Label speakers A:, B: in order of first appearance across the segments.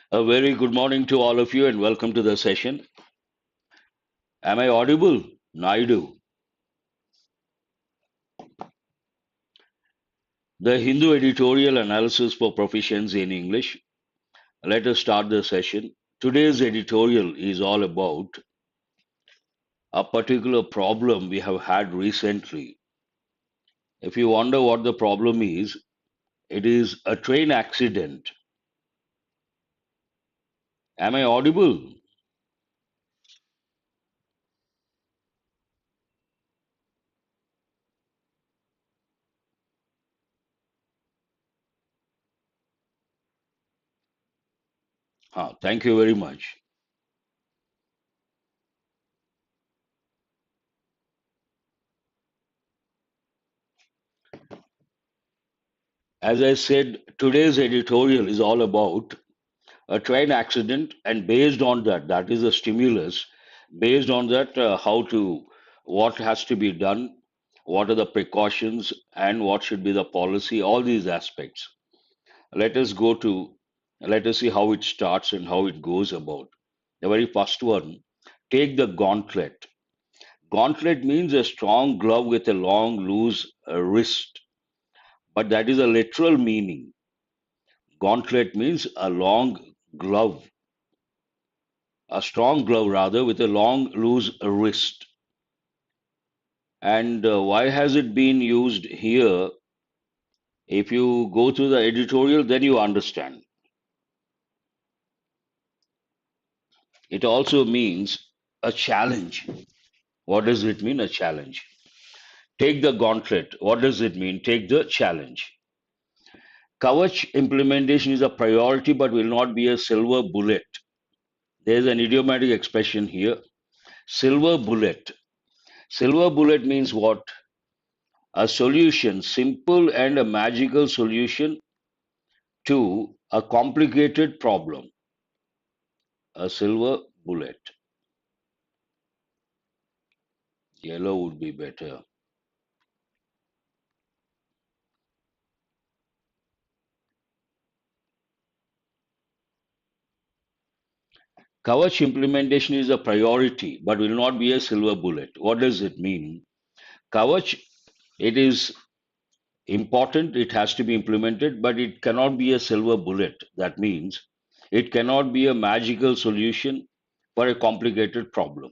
A: A very good morning to all of you and welcome to the session. Am I audible? Naidu. The Hindu Editorial Analysis for Proficiency in English. Let us start the session. Today's editorial is all about a particular problem we have had recently. If you wonder what the problem is, it is a train accident. Am I audible? Thank you very much. As I said, today's editorial is all about a train accident, and based on that, that is a stimulus. Based on that, what has to be done, what are the precautions, and what should be the policy, all these aspects. Let us go to, let us see how it starts and how it goes about. The very first one, take the gauntlet. Gauntlet means a strong glove with a long, loose wrist, but that is a literal meaning. Gauntlet means a long glove, a strong glove rather, with a long, loose wrist. And why has it been used here? If you go through the editorial, then you understand. It also means a challenge. What does it mean? A challenge. Take the gauntlet. What does it mean? Take the challenge. Kavach implementation is a priority but will not be a silver bullet. There's an idiomatic expression here. Silver bullet. Silver bullet means what? A solution, simple and a magical solution to a complicated problem. A silver bullet. Yellow would be better. Kavach implementation is a priority but will not be a silver bullet. What does it mean? Kavach, it is important, it has to be implemented, but it cannot be a silver bullet. That means it cannot be a magical solution for a complicated problem.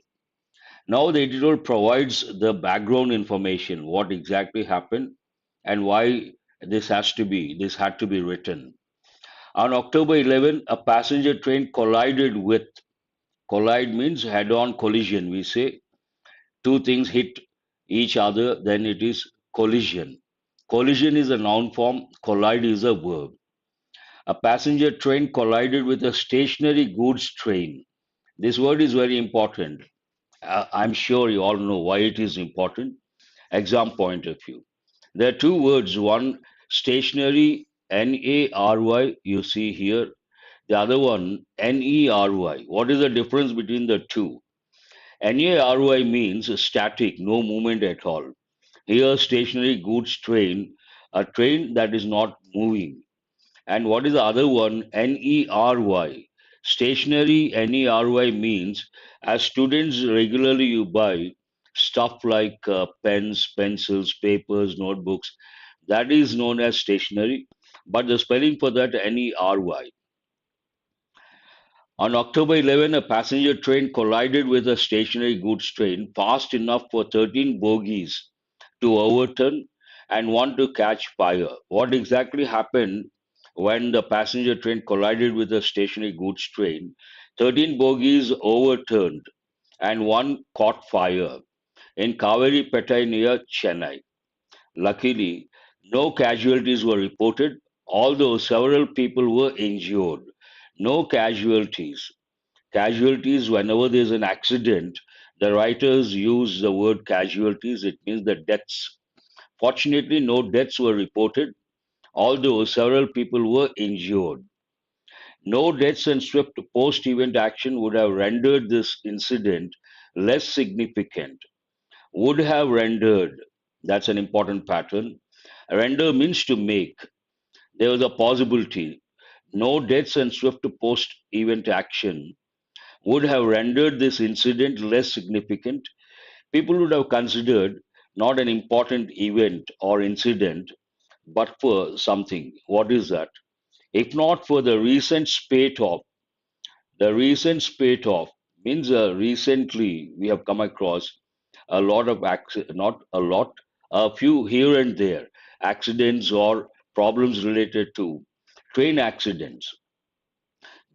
A: Now, the editor provides the background information, what exactly happened and why this had to be written. On October 11, a passenger train collided with, collide means head on collision. We say two things hit each other, then it is collision. Collision is a noun form, collide is a verb. A passenger train collided with a stationary goods train. This word is very important. I'm sure you all know why it is important. Exam point of view. There are two words, one stationary, Nary, you see here. The other one, Nery. What is the difference between the two? Nery means static, no movement at all. Here, stationary goods train, a train that is not moving. And what is the other one? Nery. Stationary Nery means as students regularly you buy stuff like pens, pencils, papers, notebooks. That is known as stationary, but the spelling for that Nery. On October 11, a passenger train collided with a stationary goods train fast enough for 13 bogies to overturn and one to catch fire. What exactly happened when the passenger train collided with a stationary goods train? 13 bogies overturned and one caught fire in Kaveri Pettai near Chennai. Luckily, no casualties were reported, although several people were injured. No casualties. Casualties, whenever there's an accident, the writers use the word casualties, it means the deaths. Fortunately, no deaths were reported, although several people were injured. No deaths and swift post event action would have rendered this incident less significant. Would have rendered, that's an important pattern. Render means to make. There was a possibility. No deaths and swift post-event action would have rendered this incident less significant. People would have considered not an important event or incident, but for something. What is that? If not for the recent spate of means recently we have come across a lot of not a lot, a few here and there accidents or problems related to train accidents.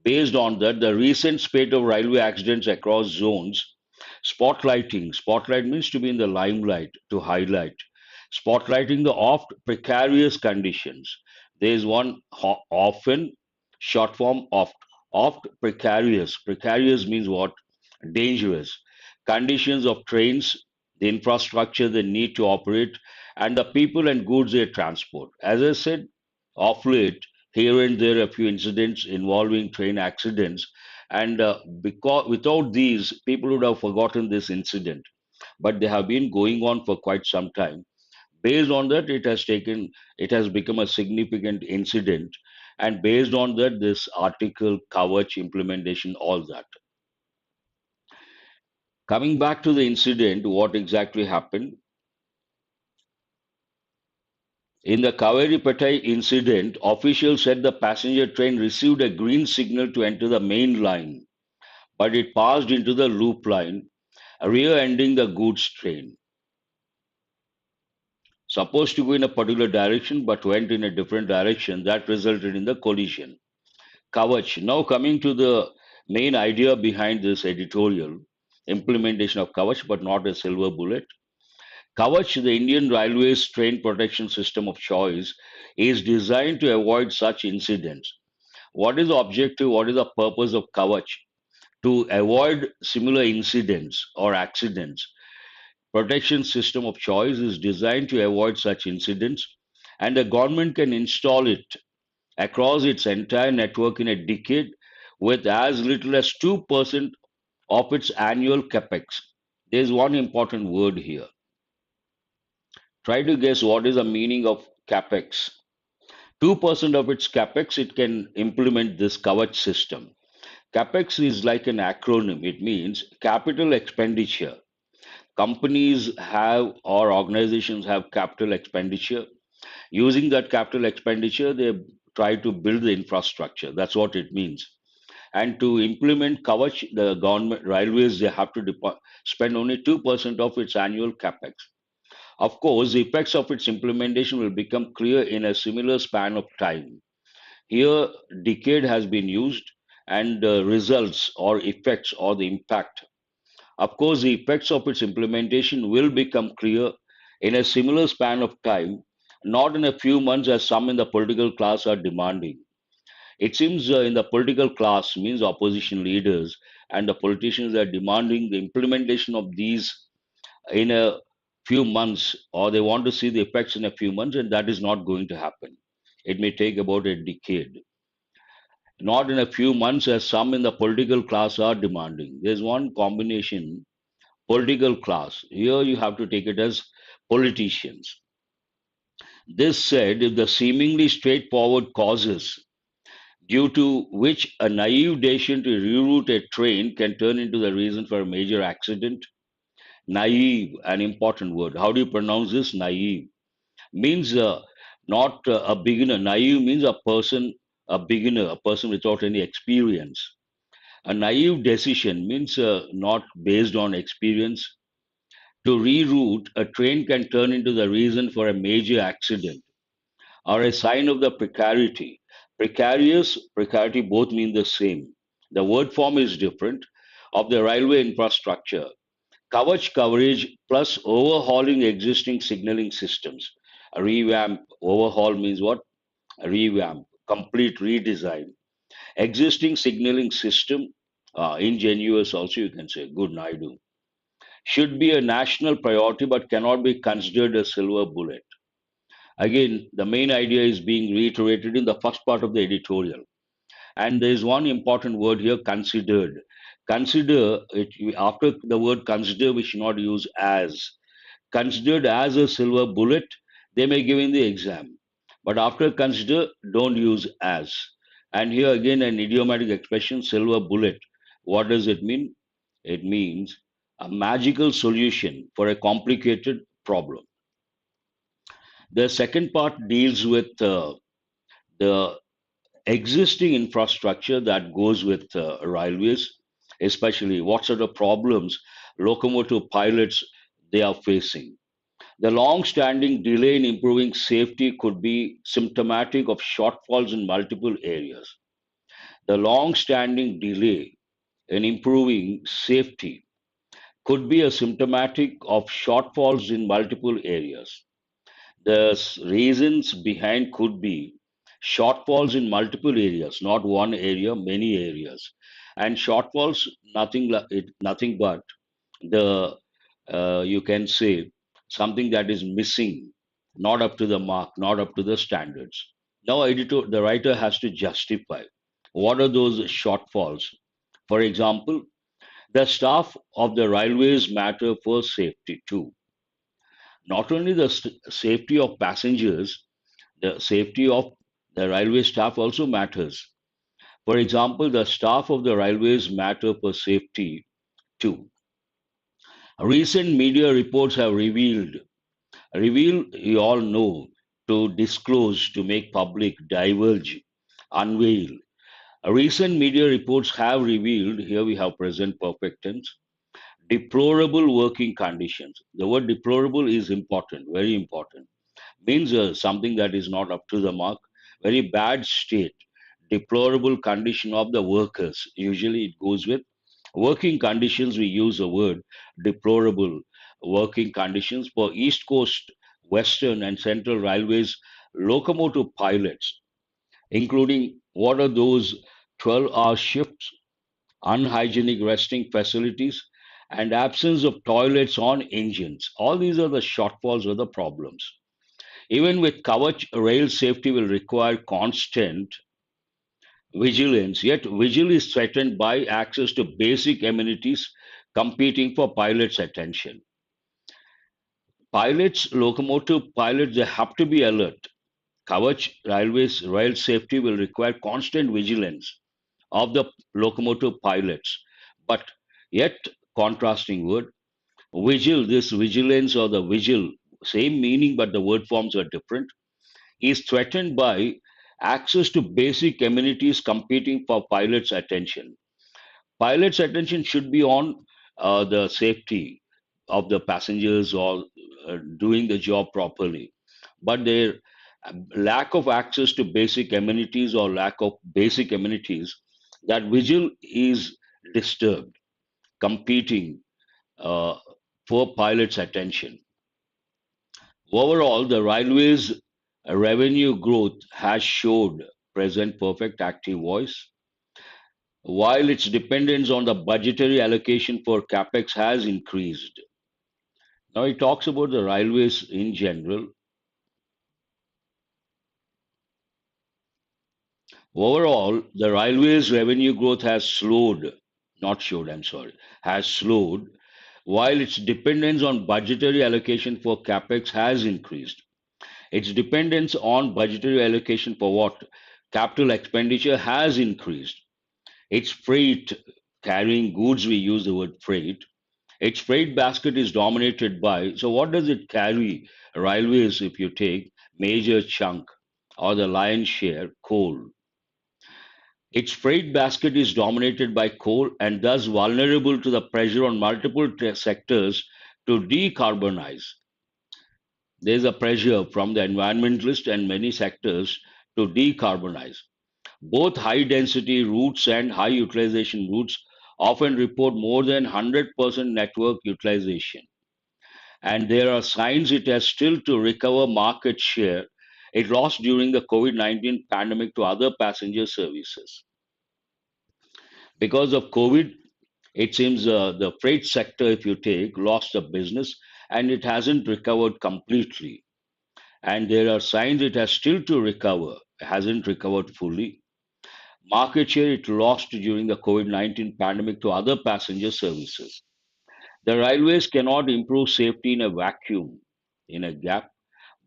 A: Based on that, the recent spate of railway accidents across zones, spotlight means to be in the limelight, to highlight, spotlighting the oft precarious conditions. There is one often short form of oft precarious. Precarious means what? Dangerous. Conditions of trains, the infrastructure they need to operate, and the people and goods they transport. As I said, of late, here and there, a few incidents involving train accidents, and because without these, people would have forgotten this incident. But they have been going on for quite some time. Based on that, it has become a significant incident, and based on that, this article, Kavach implementation, all that. Coming back to the incident, what exactly happened? In the Kaveri incident, officials said the passenger train received a green signal to enter the main line, but it passed into the loop line, rear-ending the goods train. Supposed to go in a particular direction, but went in a different direction. That resulted in the collision. Kavach. Now coming to the main idea behind this editorial, implementation of Kavach, but not a silver bullet. Kavach, the Indian Railways train protection system of choice, is designed to avoid such incidents. What is the objective? What is the purpose of Kavach? To avoid similar incidents or accidents. Protection system of choice is designed to avoid such incidents, and the government can install it across its entire network in a decade with as little as 2% of its annual capex. There's one important word here. Try to guess what is the meaning of capex. 2% of its capex, it can implement this Kavach system. Capex is like an acronym. It means capital expenditure. Companies have or organizations have capital expenditure. Using that capital expenditure, they try to build the infrastructure. That's what it means. And to implement Kavach, the government railways, they have to spend only 2% of its annual capex. Of course, the effects of its implementation will become clear in a similar span of time. Here, decade has been used, and the results or effects or the impact. Of course, the effects of its implementation will become clear in a similar span of time, not in a few months as some in the political class are demanding. It seems in the political class means opposition leaders and the politicians are demanding the implementation of these in a few months, or they want to see the effects in a few months, and that is not going to happen. It may take about a decade, not in a few months, as some in the political class are demanding. There's one combination political class. Here you have to take it as politicians. This said, if the seemingly straightforward causes due to which a naive decision to reroute a train can turn into the reason for a major accident. Naive, an important word. How do you pronounce this? Naive means not a beginner. Naive means a beginner, a person without any experience. A naive decision means not based on experience. To reroute, a train can turn into the reason for a major accident or a sign of the precarity. Precarious, precarity both mean the same. The word form is different of the railway infrastructure. Coverage coverage plus overhauling existing signaling systems. A revamp, overhaul means what? A revamp, complete redesign. Existing signaling system, ingenuous also you can say, good Naidu. Should be a national priority but cannot be considered a silver bullet. Again, the main idea is being reiterated in the first part of the editorial. And there is one important word here, considered. Consider it after the word consider, we should not use as. Considered as a silver bullet, they may give in the exam. But after consider, don't use as. And here again, an idiomatic expression, silver bullet. What does it mean? It means a magical solution for a complicated problem. The second part deals with the existing infrastructure that goes with railways, especially what sort of problems locomotive pilots they are facing. The long-standing delay in improving safety could be symptomatic of shortfalls in multiple areas. The long-standing delay in improving safety could be a symptomatic of shortfalls in multiple areas. The reasons behind could be shortfalls in multiple areas, not one area, many areas. And shortfalls, nothing but the you can say something that is missing, not up to the mark, not up to the standards. Now, the writer has to justify what are those shortfalls. For example, the staff of the railways matter for safety too. Not only the safety of passengers, the safety of the railway staff also matters. For example, the staff of the railways matter for safety too. Recent media reports have revealed, you all know, to disclose, to make public, divulge, unveil. Recent media reports have revealed, here we have present perfect tense, deplorable working conditions. The word deplorable is important, very important. Means something that is not up to the mark, very bad state, deplorable condition of the workers. Usually it goes with working conditions. We use the word deplorable working conditions for East Coast, Western, and Central Railways locomotive pilots, including what are those 12-hour shifts, unhygienic resting facilities, and absence of toilets on engines. All these are the shortfalls or the problems. Even with Kavach, rail safety will require constant vigilance, yet vigil is threatened by access to basic amenities competing for pilots' attention. Pilots, locomotive pilots, they have to be alert. Kavach railways rail safety will require constant vigilance of the locomotive pilots. But yet, contrasting word, vigil, this vigilance or the vigil, same meaning, but the word forms are different, is threatened by access to basic amenities competing for pilots' attention. Pilots' attention should be on the safety of the passengers or doing the job properly. But their lack of access to basic amenities or lack of basic amenities, that vigil is disturbed, competing uh, for pilots' attention. Overall, the railways revenue growth has showed present perfect active voice, while its dependence on the budgetary allocation for capex has increased. Now he talks about the railways in general. Overall, the railways revenue growth has slowed, not showed, I'm sorry, has slowed, while its dependence on budgetary allocation for capex has increased. Its dependence on budgetary allocation for what? Capital expenditure has increased. Its freight, carrying goods, we use the word freight. Its freight basket is dominated by, so what does it carry? Railways, if you take major chunk or the lion's share, coal. Its freight basket is dominated by coal and thus vulnerable to the pressure on multiple sectors to decarbonize. There's a pressure from the environmentalists and many sectors to decarbonize. Both high density routes and high utilization routes often report more than 100% network utilization. And there are signs it has still to recover market share it lost during the COVID 19 pandemic to other passenger services. Because of COVID, it seems the freight sector, if you take, lost the business and it hasn't recovered completely. And there are signs it has still to recover, hasn't recovered fully. Market share it lost during the COVID 19 pandemic to other passenger services. The railways cannot improve safety in a vacuum, in a gap,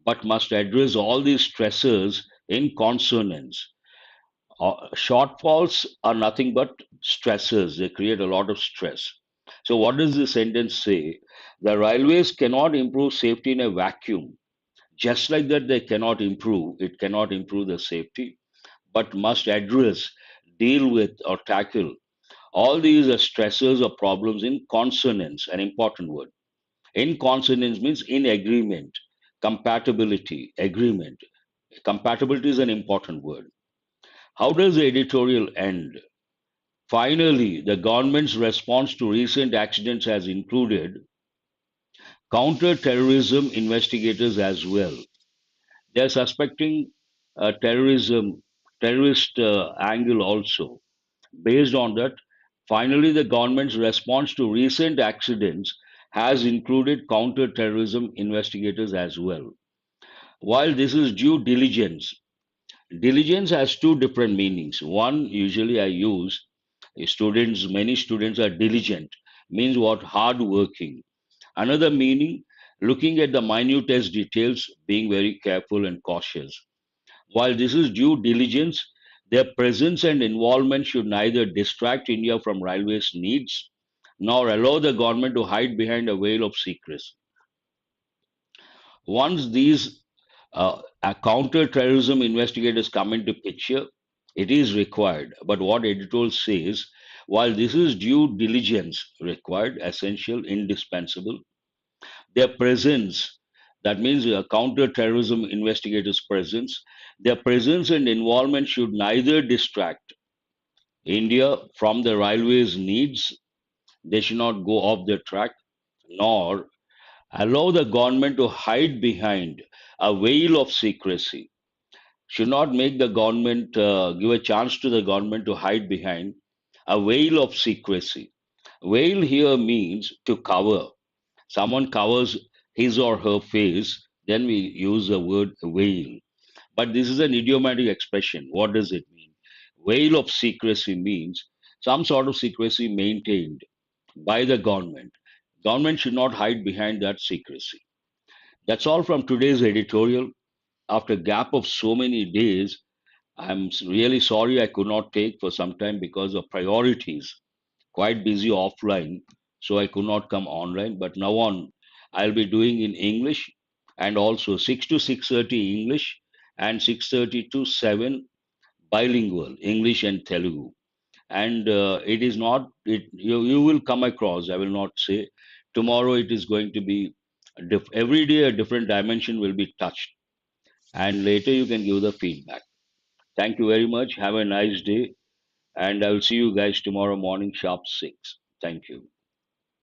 A: but must address all these stressors in consonance. Shortfalls are nothing but stressors. They create a lot of stress. So, what does the sentence say? The railways cannot improve safety in a vacuum. Just like that, it cannot improve the safety, but must address, deal with, or tackle all these are stressors or problems in consonance, an important word. In consonance means in agreement, compatibility, agreement. Compatibility is an important word. How does the editorial end? Finally, the government's response to recent accidents has included counter-terrorism investigators as well. They're suspecting terrorist angle also. Based on that, finally, the government's response to recent accidents has included counter-terrorism investigators as well. While this is due diligence, diligence has two different meanings. One, usually I use many students are diligent, means what? Hard working. Another meaning, looking at the minutest details, being very careful and cautious. While this is due diligence, their presence and involvement should neither distract India from railways needs nor allow the government to hide behind a veil of secrecy. Once these counter-terrorism investigators come into picture, it is required. But what editorial says, while this is due diligence required, essential, indispensable, their presence, that means a counter-terrorism investigators' presence, their presence and involvement should neither distract India from the railways needs, they should not go off the track, nor allow the government to hide behind a veil of secrecy. Should not make the government give a chance to the government to hide behind a veil of secrecy. Veil here means to cover. Someone covers his or her face, then we use the word veil. But this is an idiomatic expression. What does it mean? Veil of secrecy means some sort of secrecy maintained by the government. Government should not hide behind that secrecy. That's all from today's editorial. After a gap of so many days, really sorry I could not take for some time because of priorities. Quite busy offline, so I could not come online. But now on, I'll be doing in English and also 6 to 6:30 English and 6:30 to 7 bilingual English and Telugu. And it is not it you will come across. I will not say tomorrow it is going to be every day a different dimension will be touched, and later you can give the feedback. Thank you very much. Have a nice day, and I will see you guys tomorrow morning sharp 6. Thank you.